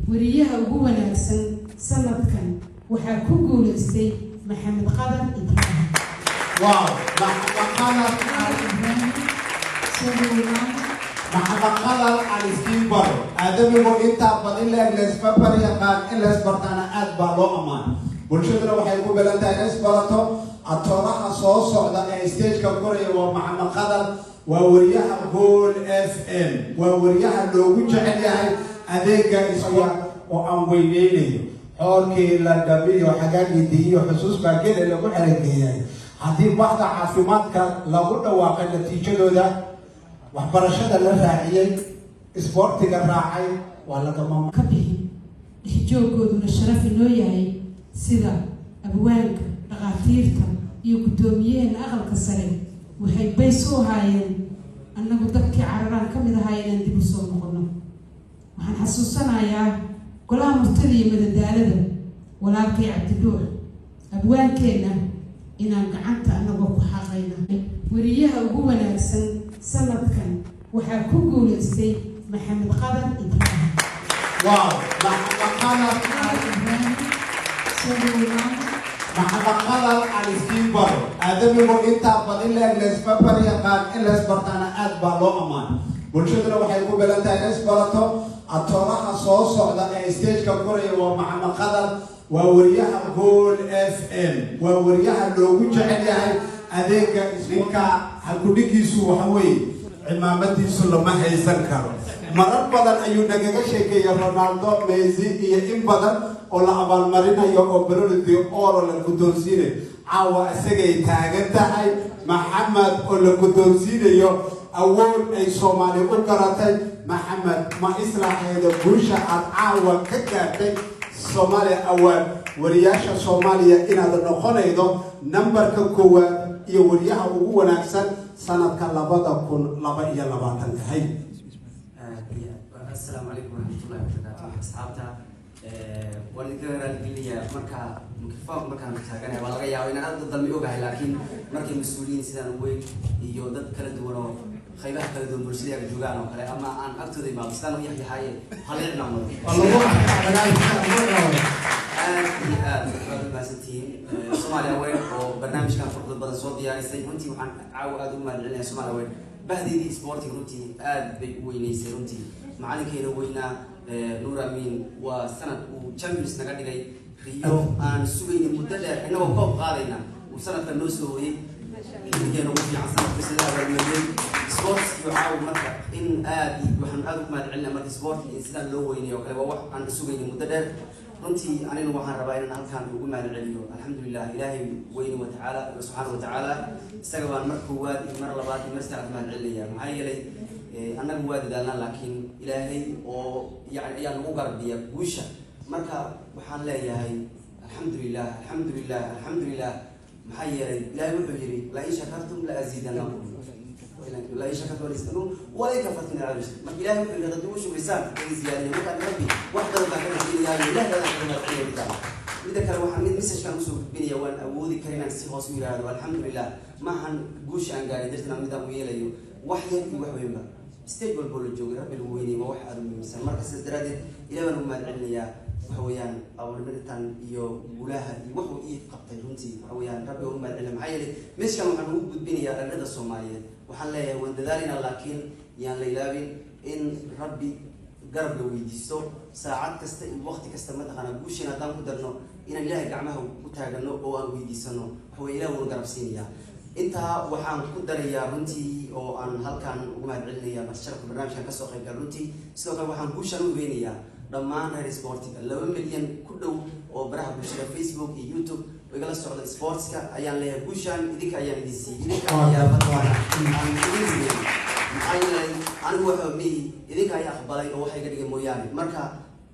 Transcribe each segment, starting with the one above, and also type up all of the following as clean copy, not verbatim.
wariyaha ugu wanaagsan sanadkan waxaa ku guuleystay Maxamed Qadar Ibrahim. Wow, Maxamed Qadar al-Istibar. Aadamigu inta badan la isbabar yaqaan in la isbartana aad baa loo amaan. Bulshaduna waxay ku beelantahay isbarato atooraha soo socda ee stage-ka koraya waa Maxamed Qadar. waa wariyaha Gool FM waa wariyaha loogu jecel yahay adeega iswa oo aan weyneynayo xoolkii la dhabiyo xagaagidii iyo xusuus baa kale lagu xereeyay haddii baxda caafimaadka lagu dhawaaqay natiijadooda waxbarashada la raaciyay isboortiga raacay waa lagama ka bixin dhexjooggooduna sharaf inoo yahay sida abwaanka dhaqaatiirta iyo guddoomiyaheena aqalka sare waxay bays u haayeen annagu dadkii cararaan ka mid ahaa inaan dib u soo noqono waxaan xasuusanayaa golaha murtada iyo madadaalada walaalkay cabdiduux abwaankeenna inaan gacanta annagoo ku xaqayna wariyaha ugu wanaagsan sanadkan waxaa ku guuleystay Maxamed Qadar Ibrahim. Wow, Maxamed Qadar al-Istibar. Aadamigu inta badan la isbabar yaqaan in la isbartana aad baa loo amaan. Bulshaduna waxay ku beelantahay isbarato atooraha soo socda ee stage-ka koraya waa Maxamed Qadar. waa wariyaha Gool FM waa wariyaha loogu jecel yahay adeega ninka halkudhigiisu waxa weeye cimaamadiisu lama haysan karo marar badan ayuu nagaga sheekeeyay Ronaldo, Messi iyo in badan oo la abaalmarinayo oo Ballon d'Or la guddoonsiinayo caawa isagay taagan tahay Maxamed oo la guddoonsiinayo awood ay Soomaali u garatay Maxamed ma islaaxeeda bulsha aad caawa ka gaartay Soomaaliya awaad wariyaasha Soomaaliya inaad noqonaydo nambarka koowaad iyo wariyaha ugu wanaagsan sanadka 2022 hay. Assalamu alaykum warahmatullahi wabarakatuh. Asxaabta waliga raalliya marka mukafaq markaan taaganay waa laga yaabaa in aad dalmi ogahay laakiin markay mas'uuliyiin sidaan weyn iyo dad kala duwan oo qaybaha kala duwan bulshada joogaan oo kale ama aan agtooda imaado sidaan u yaxyahay haleelna maro Soomaaliya weyn oo barnaamijkan furqad badan soo diyaarisay runtii waxaan aad u mahadcelinayaa Soomaaliya weyn bahdeedii sporting runtii aad bay u weynaysay runtii macalinkeena weynaa Nuur Amiin waa sanad uu Champions naga dhigay Rio aan sugaynin muddo dheer inagoo koob qaadayna uu sanadka noo soo hooyay inageenoo u fiican sanadka sidaa abaalmariyey sports iyo caawa marka in aad waxaan aad u mahadcelinayaa marka sporting in sidaan loo weynayo kale waa wax aan sugaynin muddo dheer runtii anina waxaan rabaa inaan halkaan ugu mahadceliyo alxamdulillah ilaahay weyne wa tacaala subxaanahu wa tacaala isaga baan mar koowaad iyo mar labaad iyo mar saddexaad mahadcelinayaa maxaa yeelay annagu waa dadaalnaa laakiin ilaahay oo yani ayaa nagu garbiya guusha marka waxaan leeyahay alxamdulillah alxamdulillah alxamdulillah maxaa yeelay ilaahay wuxuu yidhi la in shakartum la aziidannakum لا يشكر ولا يستنون ولا يكفر من العرش ما إله يقول هذا دوش ويسام زيادة ما كان ربي واحدة ولا كان في يا إله هذا كان في الكتاب إذا كان واحد من مسج كان مسوق بني يوان أودي كرينا سيهوس ميراد والحمد لله ما هن جوش عن قاري درتنا من دام ويلا واحد في واحد يبغى استقبل بول الجو رب الويني ما واحد من مثلا مركز الدراسة إلى من هم العليا وحويان أو المرتان يو ولاها وحو إيه قبل هنتي وحويان رب هم العلم حيلي مش كانوا عنو بني يا الرد الصومالية وحلا وندلالنا لكن يعني ليلابين إن ربي قرب لو يديستو ساعات كست وقت كست مدخنا بوشنا دام قدرنا إن الله جعمه وتاجنا أو أن ويديسنا هو إله ونقرب سينيا أنت وحان قدر يا بنتي أو أن هل كان وما بعلنا يا مشارك برنامج كان كسوق الجرنتي سلوك وحان بوشنا وبينيا لما أنا سبورتي لو مليون كله أو براه بوشنا فيسبوك يوتيوب ويقول السعودة سبورتس كأيام ليه بوشان إذا كأيام دي سي إذا كأيام فتوانا أنا هو مي إذا كأيام أخباري أو حاجة كذي موياني مركا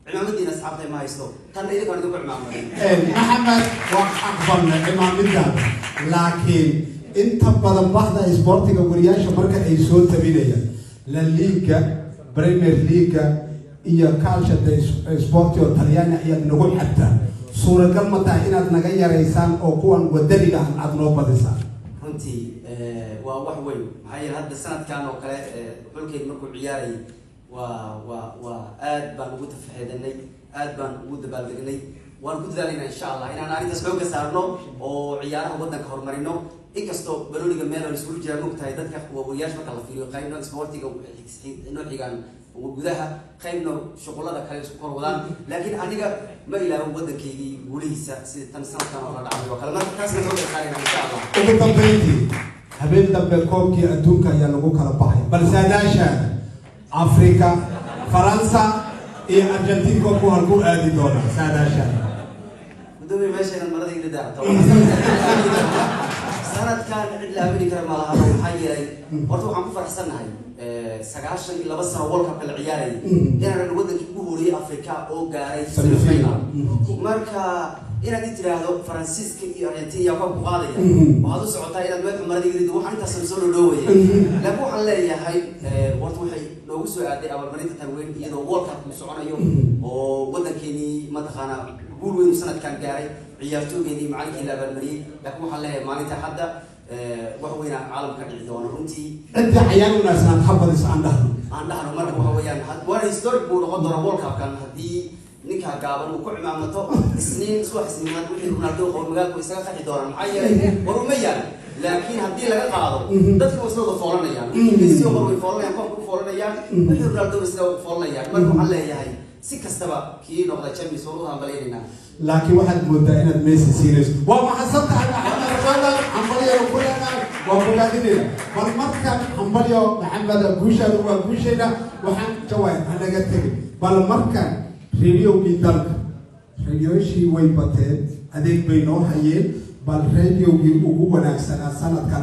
عمام الدين أصحابه ما يسلو كان إذا كان يقول عمام محمد وأكبر عمام الدين لكن أنت بدل واحدة سبورتي كورياش مركا إيسون تبينيا للليغا بريمير ليغا إيا كالشة سبورتي وطليانا إيا نقول حتى صورة كم تاعنا نجايا رئيسان أو كون ودرجة عن أدنى بدرسان. runtii waa wax weyn maxaa yeelay hadda sanadkan oo kale xulkeen markuu ciyaarayay وآد بان ugu tafxiidanay aad baan ugu dabaaldegnay waan ku dadaalayna insha Allah inaan arintaas xoog saarno oo ciyaaraha wadanka horumarino inkastoo balooniga meel aan isku jiraan ogtahay dadka wariyaasha marka la fiiriyo qaybna sportiga inoo xigaan gudaha qaybna shaqada kale isku korwadaan laakiin aniga ma ilaawo wadankeygii guulihiisa sida tan sanadkan oo la dhacayo kala marka taas la soo qaadayna insha Allah ugu dambeyntii habeen dambe koobkii adduunka ayaa lagu kala baxay balse adaasha Afrika Faransa iyo Argentina ku halku aadi doona saadaasha muddo meesha marada ila daacto sanadkan cid la amini kara ma laha waxaa yeelay horta waxaan ku faraxsanahay 92 sano World Cup la ciyaaray inaan wadankii ugu horeeyay Afrika oo gaaray semifinal marka inaad tiraahdo Faransiiska iyo Argentina ka qaadaya waxaad u socotaa inaad meel marada ila daacto waxaan intaas soo dhoweeyay laakiin waxaan leeyahay horta waxay loogu soo aaday abaalmarinta tan weyn iyadoo World Cup uu soconayo oo wadankeeni ma taqaana guul weyn sanadkan gaaray ciyaartooydeedii macallinkii la abaalmariyay laakiin waxaan leeyahay maalinta hadda wax weyn caalamka dhici doona runtii inta ciyaaruna san xabadis aan dhahno marka waxa weeyaan waa historic buu noqon doona World Cup kan hadii ninka gaaban uu ku cimaamato isniin subax isniinaad wixii Ronaldo oo magaalku isaga qaxi doona maxay yeelay war uma yaan laakiin hadii laga qaado dadku way soo foolanayaan Messi oo way foolanayaan ku foolanayaan wixii Ronaldo isaga foolanayaan marka waxaan leeyahay si kastaba kii noqda Champions oo aan baleeyna laakiin waxaad moodaa inaad Messi siinayso waa maxasantahay Maxamed Fadal Ambaliyo kulana waa bogaadinayna bal marka Ambaliyo Maxamed Guushaad waa guushayna waxaan jawaab anaga tagay bal marka radio-gii dalka radio-shii way bateen adeeg bay noo hayeen bal radio-gii ugu wanaagsanaa sanadka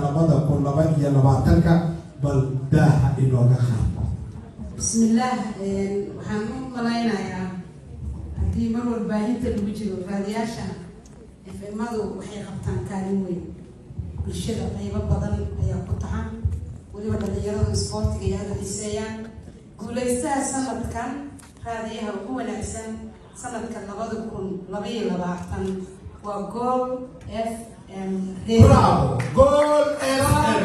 2022 bal daaha inooga qaado bismillah waxaan u malaynayaa haddii mar warbaahinta lagu jiro raadiyaasha FM-adu waxay qabtaan kaalin weyn bulshada qaybo badan ayaa ku tahan weliba dhalinyarada isboortiga iyo aada xiiseeyaan guulaystaha sanadkan raadiyaha ugu wanaagsan sanadka 2022 waa Goal FM bravo Goal FM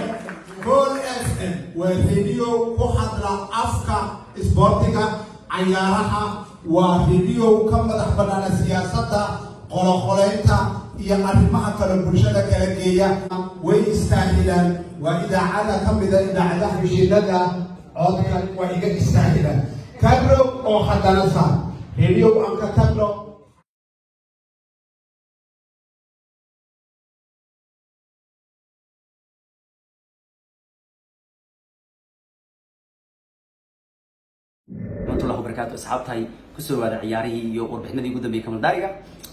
Goal FM waa radio ku hadla afka isboortiga ciyaaraha waa radio ka madax bannaan siyaasadda qoloqoleynta iyo arrimaha kale bulshada kala geeya way istaahilaan waa idaacada ka mid ah idaacadaha heshiidada codka waa iga istaahilaan kadro oo haddana saa radio aan ka tagno الله وبركاته أصحابتي كسر وهذا عياره وقربحنا دي قدام بيكمل دارجة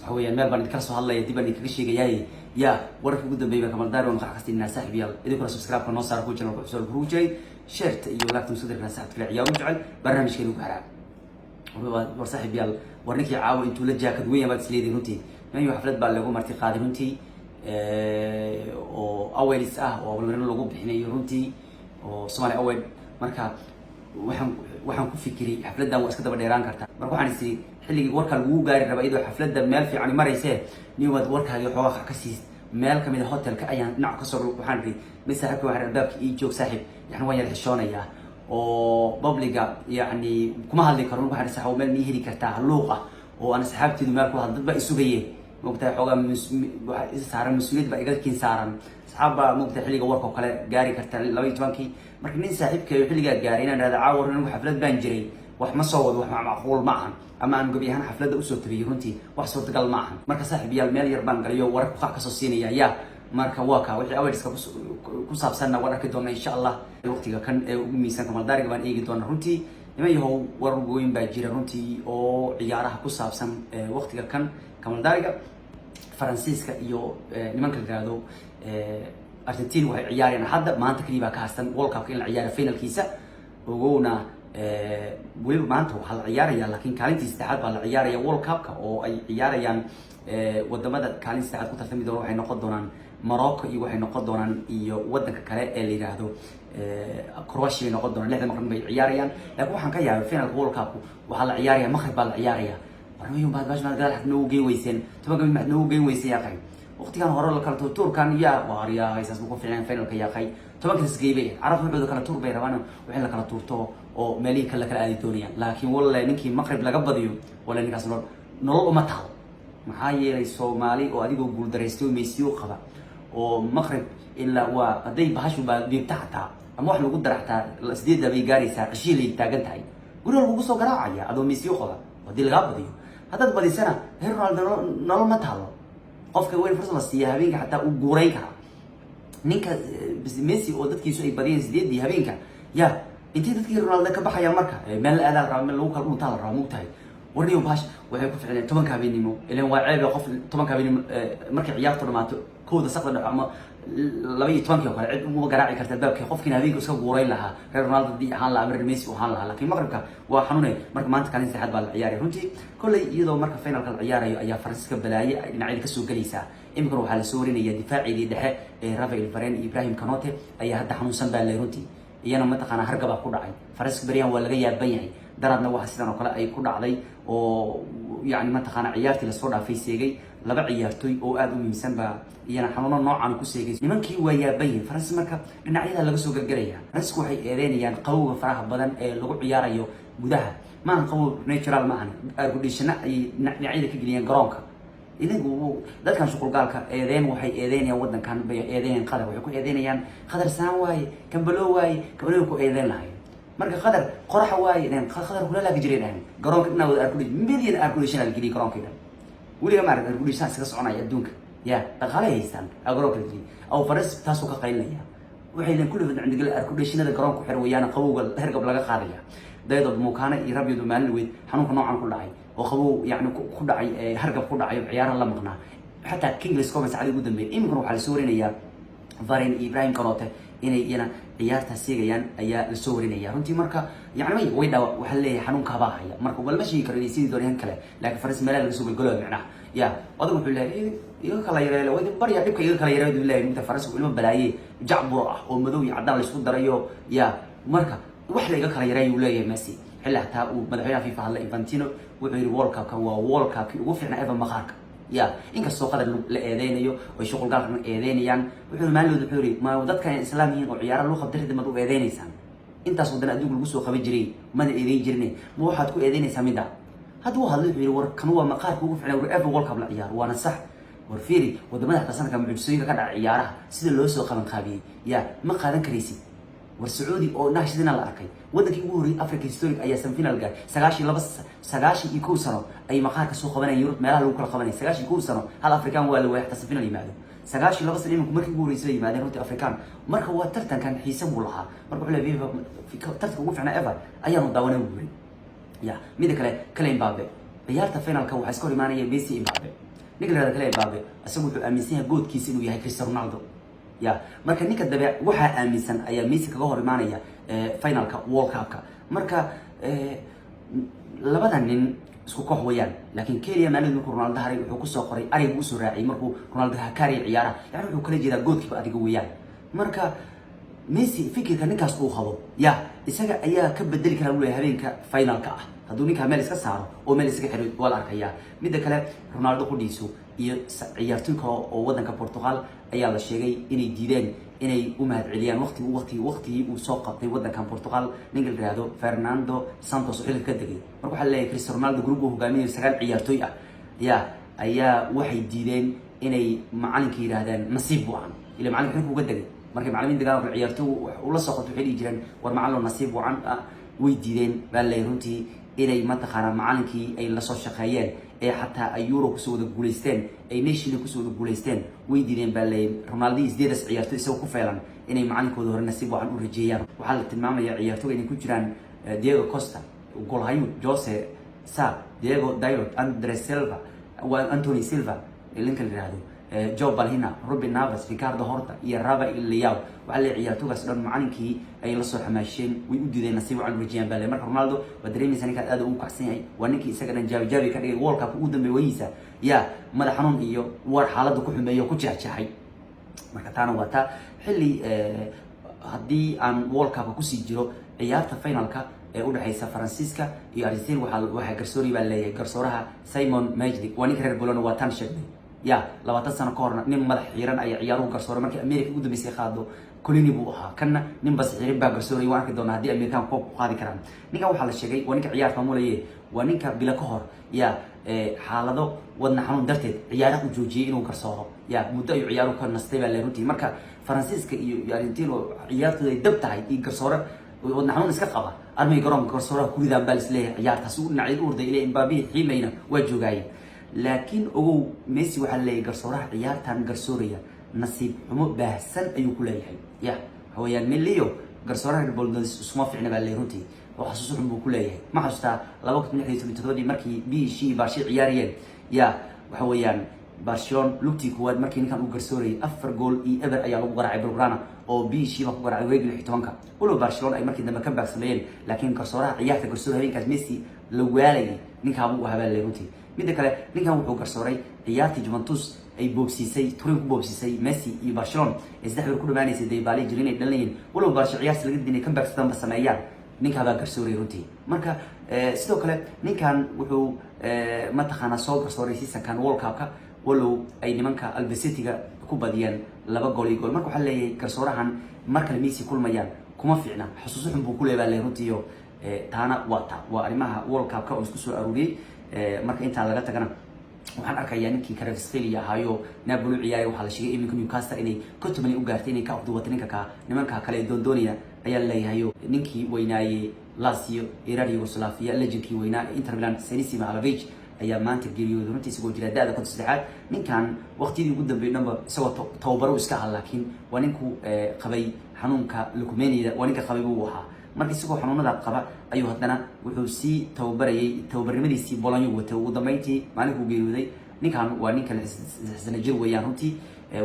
هو يعني مال بني كرسو هلا يديبني كل شيء جاي يا ورك قدام بيكمل دارجة ونخلص الناس سحب يلا إذا كنا سبسكرايب قناة صار كوجنا وبسول بروجي شرط يولاك تمسدر الناس سحب كل عيار وجعل برنامج كيلو كهرب ورسحب يلا ورنيك عاوي أنتوا لجاك دوية ما تسليدي نتي ما هي حفلات بالله مرتي قادم نتي أول ساعة وأول مرة لقوا بحنا يرنتي وصومالي أول مركب waxaan ku fikiray xafladda waa iska daba dheeraan kartaa marka waxaan isii xilligii warka lagu gaari rabay iyadoo xafladda meel fiican mareysay niwad warkaaga xoogaa ka siis meel kamid ah hotelka ayaan dhinac ka soo waxaan ri misaxabka waxaan albaabka ii joog saaxiib yani waan yar xishoonayaa oo publiga yani kuma hadli karo waxaan saxaw meel nii heli kartaa luuqa oo aan saxaabtiidu meel ku hadal dad ba isugayeen moogtaa xoogaa saaran mas'uuliyad ba iga kiin saaran saxaaba moogtaa xilliga warka kale gaari kartaa 12kii marka nin saaxiibkay xilliga gaaray inaan raada caawar inuu xaflad baan jiray wax ma soo wado wax macquul ma ahan ama aan gabi ahaan xafladda u soo tabiyay runtii wax suurtagal ma ahan marka saaxiib yaal meel yar baan galiyo warka qaar ka soo siinaya ya marka waa ka wixii awayska ku saabsanna waan arki doonaa insha Allah waqtiga kan ee ugu miisan kamal daariga baan eegi doonaa runtii niman yahow war weyn baa jira runtii oo ciyaaraha ku saabsan waqtiga kan kamal daariga Faransiiska iyo nimanka garaado Argentina waxay ciyaareen hadda maanta kaliya ka haystaan World Cup in la ciyaaro finalkiisa ogoona weli maanta waxa la ciyaaraya laakiin kaalintii saddexaad baa la ciyaaraya World Cup oo ay ciyaarayaan wadamada kaalintii saddexaad ku tartami doona waxay noqon doonaan Morocco iyo waxay noqon doonaan iyo wadanka kale ee la yiraahdo Croatia ay noqon doonaan lixdan maqan bay ciyaarayaan laakiin waxaan ka yaabay finalka World Cup waxa la ciyaaraya Maghrib baa la ciyaaraya warmayun baad baashmaad gaal xad noo geey weyseen tobanka mid noo geey weyseen yaa qay waqtigan hore la kala tuurkan yaa waariya haysaas ku fiican finalka yaa qay tobanka isgeeyay caraf wuxuu kala tuur bay rabaan wixii la kala tuurto oo meelihii kale kala aadi doonayaan laakiin wallahi ninkii maqrib laga badiyo wallahi ninkaas nolol uma taho maxaa yeelay Soomaali oo adigoo guul dareystay Messi oo qaba oo maqrib ilaa waa haday bahashu baa diibta xataa ama wax lagu daraxtaa sideed bay gaaraysaa qashiilay taagan tahay guriga lagu soo garaacaya adoo Messi oo qaba hadii laga badiyo hadad badisana Ronaldo nolol ma taho qofka weyn fursad la siiyaa habeenka xataa uu guureyn kara ninka Messi oo dadkiisu ay badiyeen sideedii habeenka ya intii dadkii Ronaldo ka baxaya marka meel la aadaal raaw meel lagu kala dhuntaa la raaw mugtahay warniyo bash waxay ku ficneen 10 habeenimo ileen waa ceeb qof 10 habeenimo markay ciyaartu dhamaato kooda saqda dhac ama 12 oo kale cid uma garaaci karta baabkii qofkii habeenka iska guureyn lahaa Ronaldo di ahaan la amir Messi oo ahaan lahaa laakiin maqribka waa xanuunay marka maanta kaalin saxad baa la ciyaaray runtii kulay iyadoo marka finalka la ciyaarayo ayaa Faransiiska balaaye dhinacyada ka soo galaysa imika waxa la soo warinaya difaaciga dhexe Rafael Varane Ibrahim Konate ayaa hadda xanuunsan baa la runtii iyana ma taqaan hargaba ku dhacay Faransiiska bariyan waa laga yaaban yahay daradna waxa sidan oo kale ay ku dhacday oo yaani ma taqaan ciyaartii la soo dhaafay seegay laba ciyaartoy oo aad u muhiimsan baa iyana xanuuno noocan ku seegay nimankii waa yaaban yahay Faransiis marka dhinacyada laga soo gargaraya Faransiisku waxay eedeynayaan qawowga faraha badan ee lagu ciyaarayo gudaha ma aan qawow natural ma ahan argudishana ay dhinacyada ka geliyeen garoonka inagu dadkan shaqulgaalka eedeen waxay eedeynayaan wadankan bay eedeynayaan qadar waxay ku eedeynayaan qadar saan waaye kambalo waaye kabalo ku eedeen lahayn marka qadar qorax waaye inaan qadar kula laga jireen garoonka dhinaca argudish million argudish la geliyo garoonka waliga ma argudish iska soconaya adduunka ya dhaqaale haystaan garoonka geliyo aw faras taasoo ka qaynaya waxay leen kullu cindi gal argudishnada garoonka xir wayaan qawowga hergab laga qaadaya daydo mukaana iyo rabiyo maalin weyd xanuunka noocan ku dhacay oo qabow yaani ku dhacay hargab ku dhacay ciyaaraha la maqnaa xataa Kingsley Coman saacadii ugu dambeeyay imika waxa la soo warinayaa Varane Ibrahim Konate inay iyana ciyaarta siigayaan ayaa la soo warinaya runtii marka yaani way dhawa waxa leeyahay xanuunka baa haya marka wal ma sheegi karo sidii doonayaan kale laakiin Faransiis meel laga soo galgalo macnaha ya wadagu wuxuu leeyahay iyaga kala yareeyay way bariya dhibka iyaga kala yareeyay leeyahay inta Faransiis ilmo balaaye jacbur ah oo madow iyo cadaan la isku darayo ya marka wax la iga kala yareeyay leeyahay Messi xilaa taa uu madaxweynaha FIFA hadla Infantino wuxuu yiri World Cup waa World Cup ugu fiicnaa ever maqaarka ya inkastoo qadar la eedeynayo oo shaqo galka eedeynayaan wuxuu maalooda wuxuu yiri ma dadka islaamiyiin oo ciyaaraha loo qabtay mad u eedeynaysan intaas wadan adduunka lagu soo qaban jiray ma eedeyn jirnay ma waxaad ku eedeynaysaa mida haduu hadlo wuxuu yiri war kan waa maqaarka ugu fiicnaa ever World Cup la ciyaar waana sax war fiiri wadamada xasanka mucjisooyinka ka dhaca ciyaaraha sida loo soo qaban qaabiyay ya ma qaadan karaysid والسعودي أو ناشدنا الأركي ودك يقولي أفريقيا هيستوريك أي سنفينال جاي سجاشي لبس سجاشي يكون سنة أي مقارك سوق خبنا يوروب مالها لو كل خبنا سجاشي يكون سنة هل أفريقيا ولا واحد سنفينال يماده سجاشي لبس اللي ممكن يقولي زي ما ده أفريقيا مرة هو ترتن كان حيسموا لها مرة على في ترتن وقف عنا إيفر أيام الضوانة وبري يا مين كلام بابي بيارتا فينال كوا حسكوري ماني بيسي بابي نقدر هذا كلام بابي أسمع أمسيها جود كيس إنه يهي كريستيانو رونالدو يا marka ninka dabeec waxa aaminsan ayaa Messi kaga hor imaanaya finalka World Cup-ka marka labadan nin isku koox weeyaan laakiin Kylian Mbappé Ronaldo haray wuxuu ku soo qoray ariga u soo raacay markuu Ronaldo ha kaari ciyaara yaani wuxuu kala jeedaa goolkiiba adiga weeyaan marka Messi fikirka ninkaas uu qabo ya isaga ayaa ka bedeli kara uu habeenka finalka ah hadduu ninka meel iska saaro oo meel iska xiriir wala arkaya mid kale Ronaldo ku dhiiso iyo ciyaartoy kale oo wadanka Portugal ayaa la sheegay inay diideen inay u mahad celiyaan waqti uu soo qabtay wadanka Portugal ninka la yiraahdo Fernando Santos oo xilka degay marka waxa la leeyahay Cristiano Ronaldo group uu hogaamiyay 9 ciyaartoy ah ya ayaa waxay diideen inay macalinka yiraahdaan nasiib wacan ila macalinka wuxuu uga degay markay macallimiin dagaal ciyaartoy uu la soo qabtay xilli jireen war macallin nasiib wacan way diideen baa la runtii inay ma taqaana macallinkii ay la soo shaqeeyeen ee xataa ay Euro ku soo wada guuleysteen ay Nation ku soo wada guuleysteen way diideen baa la Ronaldo isdeedas ciyaartoy isagoo ku feelan inay macallinkooda hore nasiib wacan u rajeeyaan waxa la tilmaamayaa ciyaartoyga inay ku jiraan Diego Costa Golhayu Jose Sa Diego Dalot Andres Silva wa Anthony Silva linka la yiraahdo Joe Balhina Ruben Neves Ricardo Horta iyo Rafael Leao waxa la ciyaartoygaas dhan macallinkii ay la soo xamaasheen way u diideen nasiib wacan rajeen baa marka Ronaldo wadareemaysan ninka aad u kacsan yahay waa ninkii isaga dhan jaabi ka dhigay World Cup ugu dambeeyaysa ya madax xanuun iyo war xaaladda ku xumeeyo ku jeexjeexay marka taana waa taa xilli haddii aan World Cup ku sii jiro ciyaarta finalka ee u dhaxaysa Faransiiska iyo Argentina waxa garsoori baa leeyahay garsooraha Simon Majdi waa ninka reer Bologna waa tan sheegay يا لو تسنة كورنا نم مدح حيران أي عيارو قرصورة مركي أمريكا قد بيسي خادو كليني بوها كنا نم بس حيران بقى قرصورة يوانك دونا هدي أمريكان كوب قاضي كرام نيكا وحال الشيء ونيكا عيار فمولي ونيكا بلا كهر يا حالدو ودنا حنون درتد عيارك وجوجي إنه قرصورة يا مدة عيارو كان نستيبا لروتي مركا فرانسيسكا يارنتينو عيارك دبتاعي قرصورة ودنا حنون اسكا قبا أرمي قرام قرصورة كويدا بالس ليه عيار تسوق نعيد أورد إلى إمبابي حيمينا وجوجاي لكن هو ميسي وحال لي قرصورة عيار تان قرصورية نصيب حمو باهسن أيو كلها يا هو يعني مليو قرصورة البولدز سما في عنب اللي روتي وحسوس حمو كلها ما حستا لوقت من حيث تتودي مركي بي شي بارشي عياريين يا وهو يعني برشلونة لوتي كواد مركي كان قرصوري أفر جول إي إبر أيا لو قرع بلغرانا أو بي شي ما قرع ويجل حيتوانكا ولو برشلونة أي مركي دم كبر سمين لكن قرصورة عيار قرصورة هين كاز ميسي لو والي نكا أبو هبل اللي روتي midda kale ninkan wuxuu garsooray ciyaartii Juventus ay boobsisay Turin ku boobsisay Messi iyo Barcelona isdhaxwar ku dhamaanaysay Dybala jirinay dhalinayeen walow Barcelona ciyaarta laga dinay comeback stanba sameeyaan ninka baa garsooray runtii marka sidoo kale ninkan wuxuu ma taqaana soo garsooray season-kan World Cup-ka walow ay nimanka Albacete-ga ku badiyeen 2 gool iyo gool marka waxa leeyahay garsoorahan marka Messi kulmayaan kuma fiicna xusuus xun buu ku leeyahay runtii taana waa arimaha World Cup-ka oo isku soo aruuriyay marka inta laga tagana waxaan arkayaa ninkii Kvaratskhelia ahaayo Napoli ciyaari waxa la sheegay in Newcastle inay kutubani u gaartay inay ka waqti wadaninka ka nimanka kale doondoonaya ayaa leeyahay ninkii weynaayay Lazio Iradio Yugoslavia legendkii weynaa Inter Milan Senesi Mihajlovic ayaa maanta geeriyooday runtii isagoo jira da'da 53 ninkan waqtidii ugu dambeeyay number isagoo tababaro iska ah laakiin waa ninku qabay xanuunka leukemia waa ninka qabay uu ahaa markii isagoo xanuunada qaba ayuu haddana wuxuu si tababarnimadiisii Bologna watay ugu dambeyntii maalinkuu geeriyooday ninkan waa ninka sana jir weeyaan runtii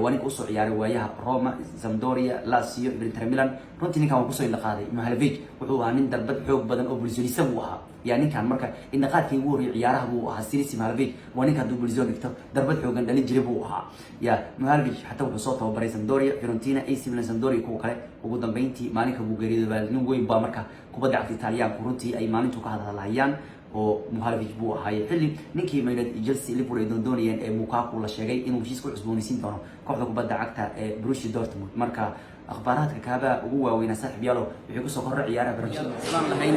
waa ninka u soo ciyaaray waayaha Roma Sampdoria Lazio Inter Milan runtii ninkan uu ku soo indhaqaaday Mihajlovic wuxuu ahaa nin darbad xoog badan oo bulshadiisa uu ahaa yaa ninkan marka indhaqaadkii ugu horreeyay ciyaaraha buu ahaa Senesi Mihajlovic waa ninka duu bulshada dhigto darbad xoogan dhalin jiray buu ahaa yaa Mihajlovic xataa wuxuu soo tababaray Sampdoria Fiorentina AC Milan Sampdoria kuwa kale ugu dambeyntii maalinka uu geeriyooday nin weyn baa marka kubadda cagta Talyaanku runtii ay maalintu ka hadlayaan oo Mihajlovic buu ahaa xilli ninkii Maynard Chelsea Liverpool ay doonayeen ee Lukaku la sheegay inuu heshiis ku cusboonaysiin doono kooxda kubadda cagta ee Borussia Dortmund marka akhbaaraadka kaaba ugu waaweyn saaxiib yaalo wixii ku soo korray ciyaaraha Barcelona islaan lahayn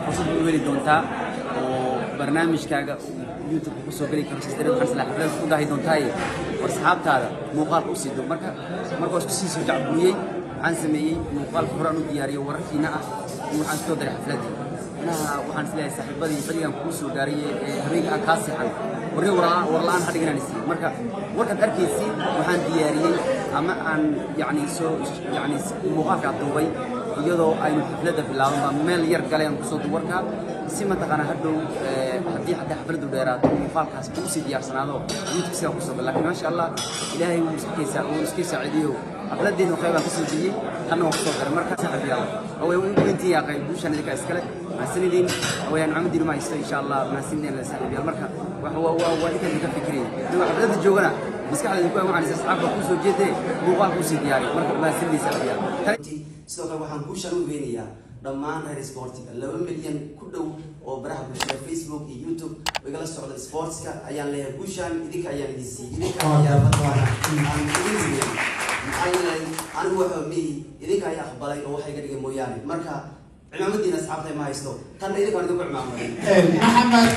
fursad u weli doontaa oo barnaamijkaaga YouTube ku soo gali karo sidoo kale xaflad ku daahi doontaa war saxaabtaada muuqaal u siido marka isku sii soo jacburiyay waxaan sameeyay muuqaal furan u diyaariyay wararkiina ah waxaan soo diray xafladii waxaan isleeyahay saaxiibadii barigan ku soo gaariyay habeenka aan ka sixan warlaan hadhiganaysi marka warka arkaysi waxaan diyaariyay ama aan muuqaalka duubay iyadoo aynu xafladda bilaaban meel yar galeen ku soo duwarka si ma taqana hadhow haddii xafladdu dheeraad muuqaalkaas uu si diyaarsanaado YouTube sida ku soo galay ma sha Allah ilaahay uu iska saacidiyo xafladdeenu qaybaan ka soo diiyay kana wax soo garay marka saaxiib yaal oo ay intii yaa qayb bulshada idinka iskale سندين ويان عمدي ما يستوي إن شاء الله ما سندين لسحب يا المركب وهو إنك فكري لو عبد الجوجنا بس كحل يكون مع ناس أصحاب كوسو جدي بوقال كوسي دياري مركب ما سندي سحب يا سلوك وحن كوشان وبينيا ضمان هاي سبورتي 11 مليون كله وبراه بشر فيسبوك يوتيوب ويقال السعودة سبورتس كا أيام له كوشان إذا كأيام دي سي إذا كأيام فتوى أنا هو مي إذا كأيام أخباري أو حاجة كده موياني مركب عمامتي ناس عبتي ما يستو كان إذا كانوا يقول عمامتي محمد